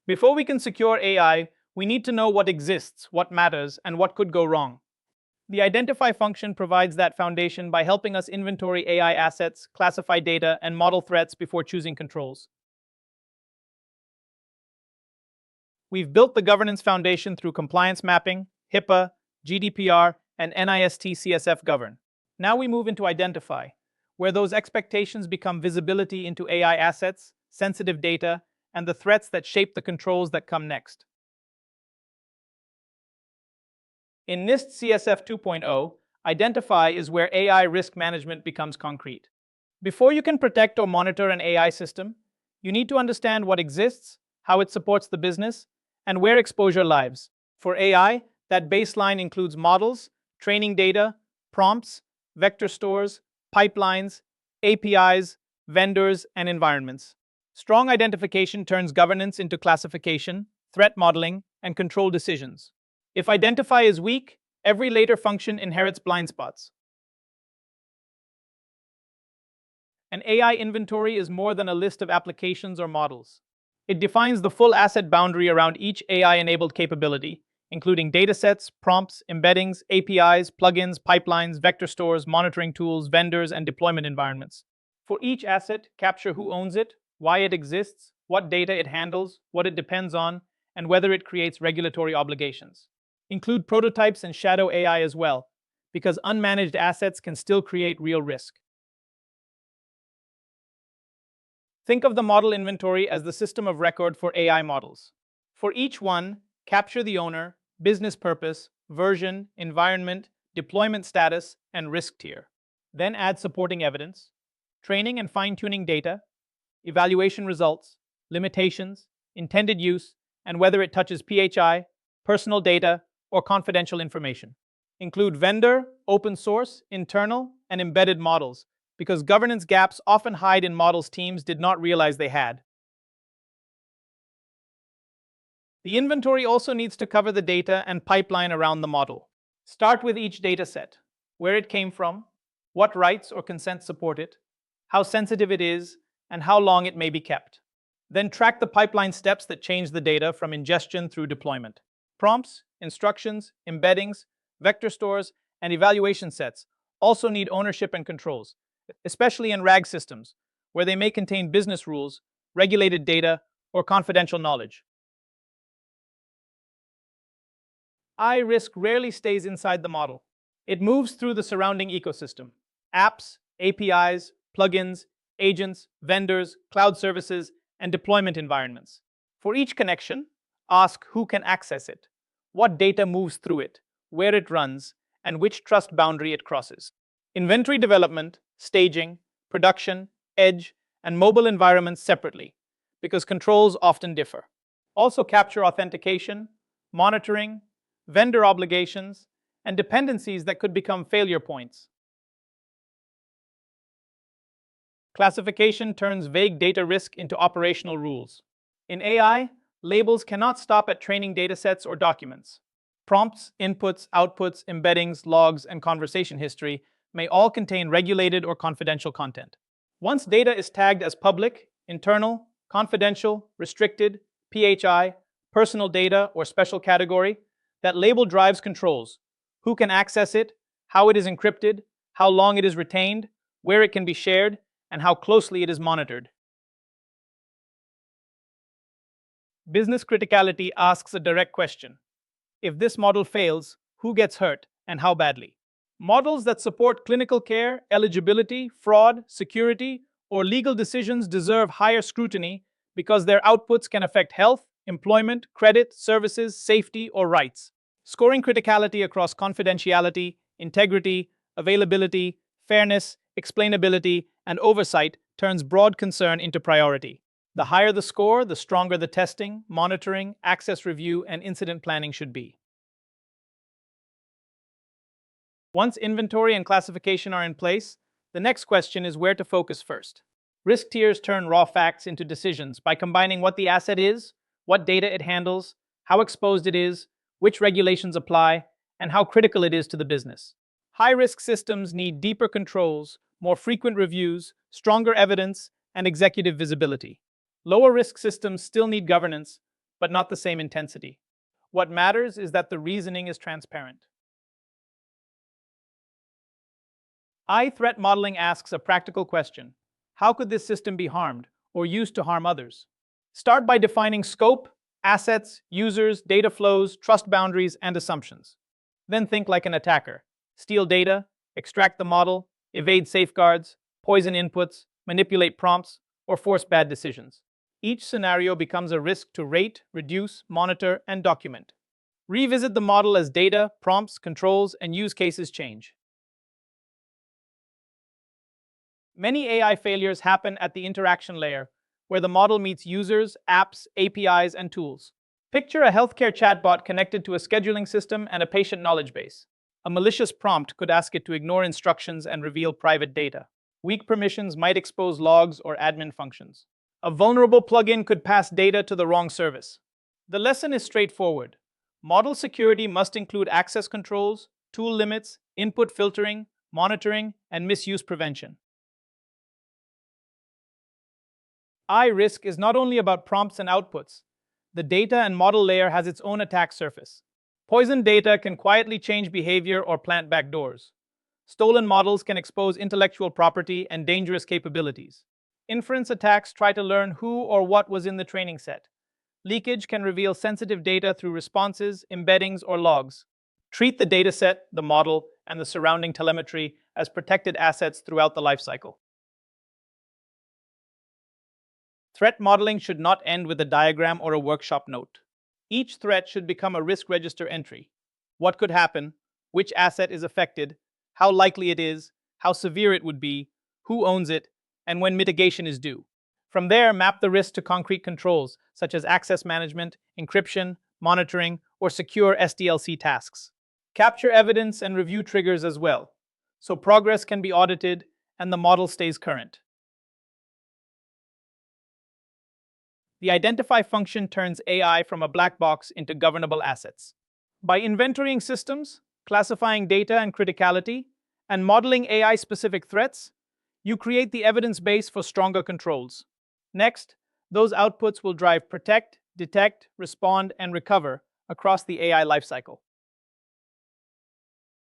Before we can secure AI, we need to know what exists, what matters, and what could go wrong. The identify function provides that foundation by helping us inventory AI assets, classify data, and model threats before choosing controls. We've built the governance foundation through compliance mapping, HIPAA, GDPR, and NIST CSF govern. Now we move into identify, where those expectations become visibility into AI assets, sensitive data, and the threats that shape the controls that come next. In NIST CSF 2.0, identify is where AI risk management becomes concrete. Before you can protect or monitor an AI system, you need to understand what exists, how it supports the business, and where exposure lies. For AI, that baseline includes models, training data, prompts, vector stores, pipelines, APIs, vendors, and environments. Strong identification turns governance into classification, threat modeling, and control decisions. If identify is weak, every later function inherits blind spots. An AI inventory is more than a list of applications or models. It defines the full asset boundary around each AI-enabled capability, including datasets, prompts, embeddings, APIs, plugins, pipelines, vector stores, monitoring tools, vendors, and deployment environments. For each asset, capture who owns it, why it exists, what data it handles, what it depends on, and whether it creates regulatory obligations. Include prototypes and shadow AI as well, because unmanaged assets can still create real risk. Think of the model inventory as the system of record for AI models. For each one, capture the owner, business purpose, version, environment, deployment status, and risk tier. Then add supporting evidence, training and fine-tuning data, evaluation results, limitations, intended use, and whether it touches PHI, personal data, or confidential information. Include vendor, open source, internal, and embedded models, because governance gaps often hide in models teams did not realize they had. The inventory also needs to cover the data and pipeline around the model. Start with each dataset, where it came from, what rights or consent support it, how sensitive it is, and how long it may be kept. Then track the pipeline steps that change the data from ingestion through deployment. Prompts, instructions, embeddings, vector stores, and evaluation sets also need ownership and controls, especially in RAG systems, where they may contain business rules, regulated data, or confidential knowledge. AI risk rarely stays inside the model. It moves through the surrounding ecosystem: apps, APIs, plugins, agents, vendors, cloud services, and deployment environments. For each connection, ask who can access it, what data moves through it, where it runs, and which trust boundary it crosses. Inventory development, staging, production, edge, and mobile environments separately, because controls often differ. Also capture authentication, monitoring, vendor obligations, and dependencies that could become failure points. Classification turns vague data risk into operational rules. In AI, labels cannot stop at training datasets or documents. Prompts, inputs, outputs, embeddings, logs, and conversation history may all contain regulated or confidential content. Once data is tagged as public, internal, confidential, restricted, PHI, personal data, or special category, that label drives controls: who can access it, how it is encrypted, how long it is retained, where it can be shared, and how closely it is monitored. Business criticality asks a direct question. If this model fails, who gets hurt and how badly? Models that support clinical care, eligibility, fraud, security, or legal decisions deserve higher scrutiny because their outputs can affect health, employment, credit, services, safety, or rights. Scoring criticality across confidentiality, integrity, availability, fairness, explainability, and oversight turns broad concern into priority. The higher the score, the stronger the testing, monitoring, access review, and incident planning should be. Once inventory and classification are in place, the next question is where to focus first. Risk tiers turn raw facts into decisions by combining what the asset is, what data it handles, how exposed it is, which regulations apply, and how critical it is to the business. High-risk systems need deeper controls, more frequent reviews, stronger evidence, and executive visibility. Lower-risk systems still need governance, but not the same intensity. What matters is that the reasoning is transparent. Threat modeling asks a practical question. How could this system be harmed or used to harm others? Start by defining scope, assets, users, data flows, trust boundaries, and assumptions. Then think like an attacker. Steal data, extract the model, evade safeguards, poison inputs, manipulate prompts, or force bad decisions. Each scenario becomes a risk to rate, reduce, monitor, and document. Revisit the model as data, prompts, controls, and use cases change. Many AI failures happen at the interaction layer, where the model meets users, apps, APIs, and tools. Picture a healthcare chatbot connected to a scheduling system and a patient knowledge base. A malicious prompt could ask it to ignore instructions and reveal private data. Weak permissions might expose logs or admin functions. A vulnerable plugin could pass data to the wrong service. The lesson is straightforward. Model security must include access controls, tool limits, input filtering, monitoring, and misuse prevention. Risk is not only about prompts and outputs. The data and model layer has its own attack surface. Poisoned data can quietly change behavior or plant backdoors. Stolen models can expose intellectual property and dangerous capabilities. Inference attacks try to learn who or what was in the training set. Leakage can reveal sensitive data through responses, embeddings, or logs. Treat the dataset, the model, and the surrounding telemetry as protected assets throughout the lifecycle. Threat modeling should not end with a diagram or a workshop note. Each threat should become a risk register entry. What could happen? Which asset is affected? How likely it is? How severe it would be? Who owns it? And when mitigation is due. From there, map the risk to concrete controls, such as access management, encryption, monitoring, or secure SDLC tasks. Capture evidence and review triggers as well, so progress can be audited and the model stays current. The identify function turns AI from a black box into governable assets. By inventorying systems, classifying data and criticality, and modeling AI-specific threats, you create the evidence base for stronger controls. Next, those outputs will drive protect, detect, respond, and recover across the AI lifecycle.